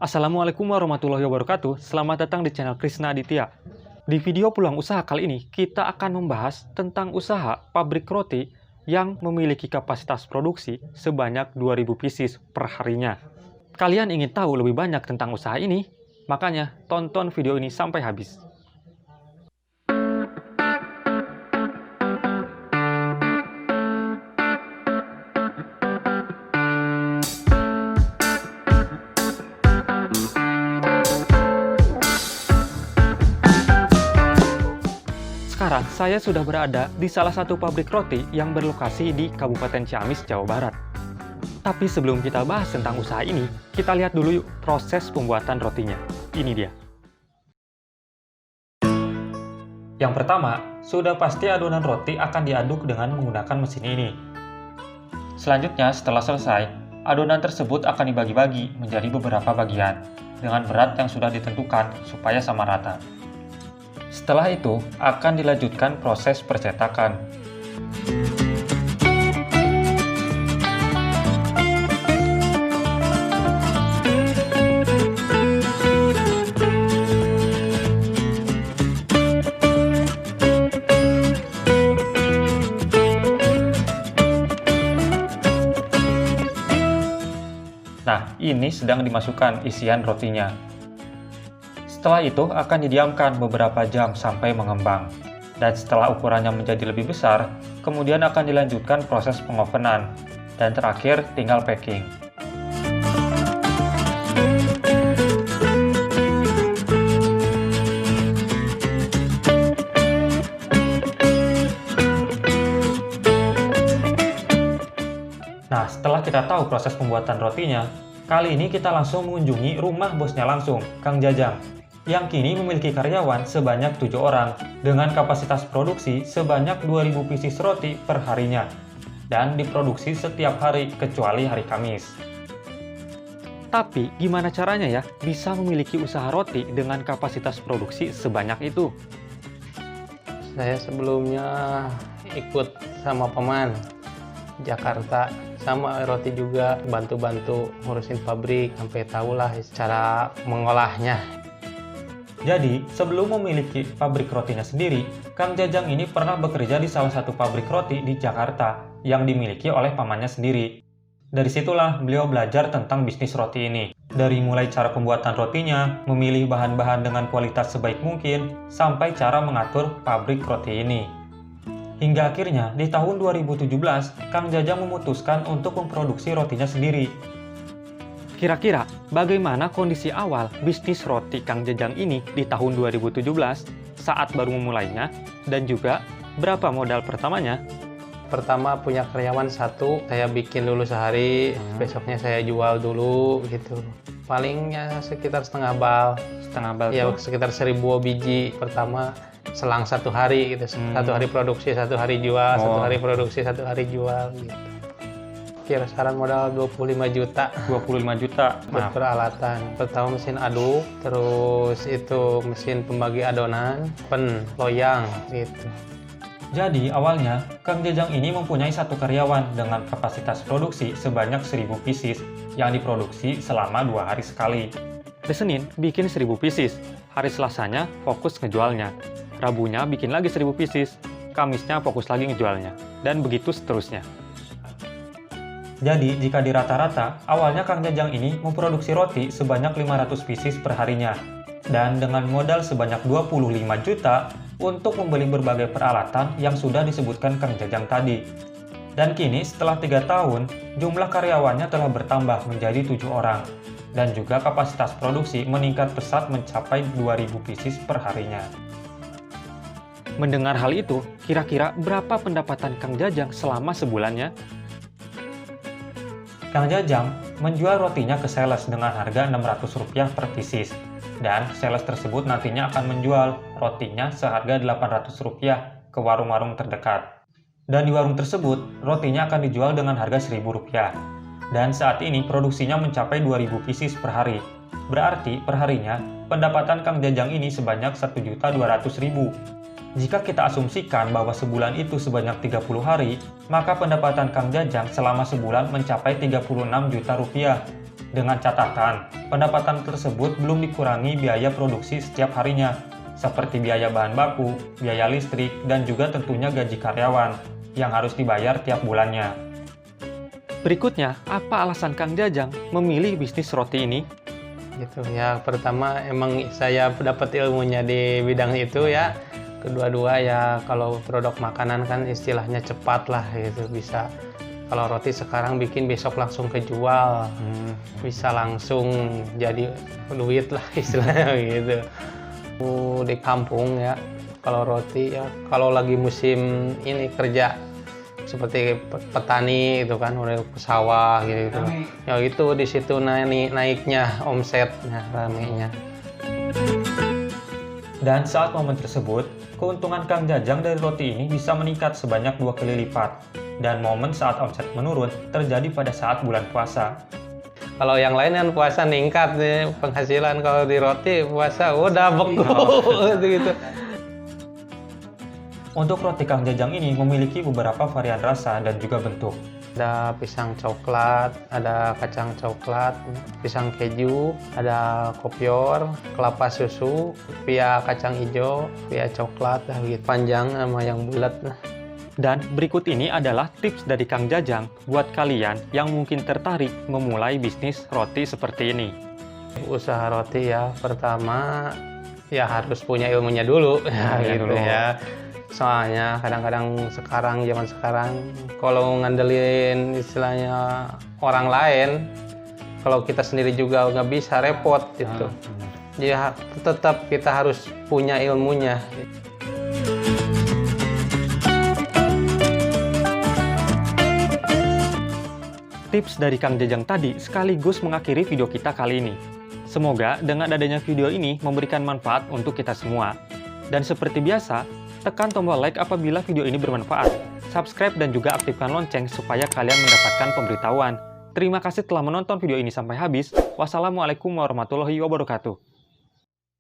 Assalamualaikum warahmatullahi wabarakatuh. Selamat datang di channel Krisna Aditya. Di video Peluang Usaha kali ini, kita akan membahas tentang usaha pabrik roti yang memiliki kapasitas produksi sebanyak 2000 pieces per harinya. Kalian ingin tahu lebih banyak tentang usaha ini? Makanya tonton video ini sampai habis. Sekarang, saya sudah berada di salah satu pabrik roti yang berlokasi di Kabupaten Ciamis, Jawa Barat. Tapi sebelum kita bahas tentang usaha ini, kita lihat dulu yuk proses pembuatan rotinya. Ini dia. Yang pertama, sudah pasti adonan roti akan diaduk dengan menggunakan mesin ini. Selanjutnya, setelah selesai, adonan tersebut akan dibagi-bagi menjadi beberapa bagian dengan berat yang sudah ditentukan supaya sama rata. Setelah itu, akan dilanjutkan proses percetakan. Nah, ini sedang dimasukkan isian rotinya. Setelah itu akan didiamkan beberapa jam sampai mengembang. Dan setelah ukurannya menjadi lebih besar, kemudian akan dilanjutkan proses pengovenan. Dan terakhir tinggal packing. Nah, setelah kita tahu proses pembuatan rotinya, kali ini kita langsung mengunjungi rumah bosnya langsung, Kang Jajang, yang kini memiliki karyawan sebanyak 7 orang dengan kapasitas produksi sebanyak 2000 pieces roti per harinya dan diproduksi setiap hari kecuali hari Kamis. Tapi gimana caranya ya bisa memiliki usaha roti dengan kapasitas produksi sebanyak itu? Saya sebelumnya ikut sama paman Jakarta, sama roti juga, bantu-bantu ngurusin pabrik sampai tahulah cara mengolahnya. Jadi, sebelum memiliki pabrik rotinya sendiri, Kang Jajang ini pernah bekerja di salah satu pabrik roti di Jakarta yang dimiliki oleh pamannya sendiri. Dari situlah beliau belajar tentang bisnis roti ini. Dari mulai cara pembuatan rotinya, memilih bahan-bahan dengan kualitas sebaik mungkin, sampai cara mengatur pabrik roti ini. Hingga akhirnya, di tahun 2017, Kang Jajang memutuskan untuk memproduksi rotinya sendiri. Kira-kira bagaimana kondisi awal bisnis roti Kang Jajang ini di tahun 2017 saat baru memulainya, dan juga berapa modal pertamanya? Pertama punya karyawan satu, saya bikin dulu sehari, besoknya saya jual dulu gitu. Palingnya sekitar setengah bal. Setengah bal Ya tuh? sekitar 1000 biji pertama selang satu hari gitu. Satu hari produksi, satu hari jual, satu hari produksi, satu hari jual gitu. Kisaran modal 25 juta. 25 juta. Buat peralatan. Pertama mesin aduk, terus itu mesin pembagi adonan, loyang gitu. Jadi awalnya, Kang Jajang ini mempunyai satu karyawan dengan kapasitas produksi sebanyak 1000 pieces yang diproduksi selama 2 hari sekali. Hari Senin bikin 1000 pieces, hari Selasanya fokus ngejualnya, Rabunya bikin lagi 1000 pieces, Kamisnya fokus lagi ngejualnya, dan begitu seterusnya. Jadi, jika di rata-rata, awalnya Kang Jajang ini memproduksi roti sebanyak 500 pieces per harinya, dan dengan modal sebanyak 25 juta untuk membeli berbagai peralatan yang sudah disebutkan Kang Jajang tadi. Dan kini, setelah 3 tahun, jumlah karyawannya telah bertambah menjadi 7 orang, dan juga kapasitas produksi meningkat pesat mencapai 2000 pieces per harinya. Mendengar hal itu, kira-kira berapa pendapatan Kang Jajang selama sebulannya? Kang Jajang menjual rotinya ke sales dengan harga Rp600 per pieces, dan sales tersebut nantinya akan menjual rotinya seharga Rp800 ke warung-warung terdekat. Dan di warung tersebut, rotinya akan dijual dengan harga Rp1.000. Dan saat ini produksinya mencapai 2000 pieces per hari. Berarti perharinya pendapatan Kang Jajang ini sebanyak Rp1.200.000. Jika kita asumsikan bahwa sebulan itu sebanyak 30 hari, maka pendapatan Kang Jajang selama sebulan mencapai 36 juta rupiah. Dengan catatan, pendapatan tersebut belum dikurangi biaya produksi setiap harinya, seperti biaya bahan baku, biaya listrik, dan juga tentunya gaji karyawan yang harus dibayar tiap bulannya. Berikutnya, apa alasan Kang Jajang memilih bisnis roti ini? Gitu ya, pertama emang saya dapat ilmunya di bidang itu ya. Kedua-dua ya, kalau produk makanan kan istilahnya cepat lah gitu, bisa. Kalau roti sekarang bikin besok langsung kejual, bisa langsung jadi duit lah istilahnya gitu. Di kampung ya, kalau roti ya, kalau lagi musim ini kerja seperti petani itu kan udah ke sawah gitu. Ya itu di situ naiknya omsetnya, ramenya. Dan saat momen tersebut, keuntungan Kang Jajang dari roti ini bisa meningkat sebanyak 2 kali lipat. Dan momen saat omset menurun terjadi pada saat bulan puasa. Kalau yang lain kan puasa ningkat nih penghasilan, kalau di roti puasa udah beku gitu. Untuk roti Kang Jajang ini memiliki beberapa varian rasa dan juga bentuk. Ada pisang coklat, ada kacang coklat, pisang keju, ada kopior, kelapa susu, via kacang hijau, via coklat, gitu. Panjang sama yang bulat. Dan berikut ini adalah tips dari Kang Jajang buat kalian yang mungkin tertarik memulai bisnis roti seperti ini. Usaha roti ya, pertama ya harus punya ilmunya dulu, gitu ya. Soalnya kadang-kadang zaman sekarang kalau ngandelin istilahnya orang lain, kalau kita sendiri juga nggak bisa, repot gitu. Ya tetap kita harus punya ilmunya. Tips dari Kang Jajang tadi sekaligus mengakhiri video kita kali ini. Semoga dengan adanya video ini memberikan manfaat untuk kita semua. Dan seperti biasa, tekan tombol like apabila video ini bermanfaat. Subscribe dan juga aktifkan lonceng supaya kalian mendapatkan pemberitahuan. Terima kasih telah menonton video ini sampai habis. Wassalamualaikum warahmatullahi wabarakatuh.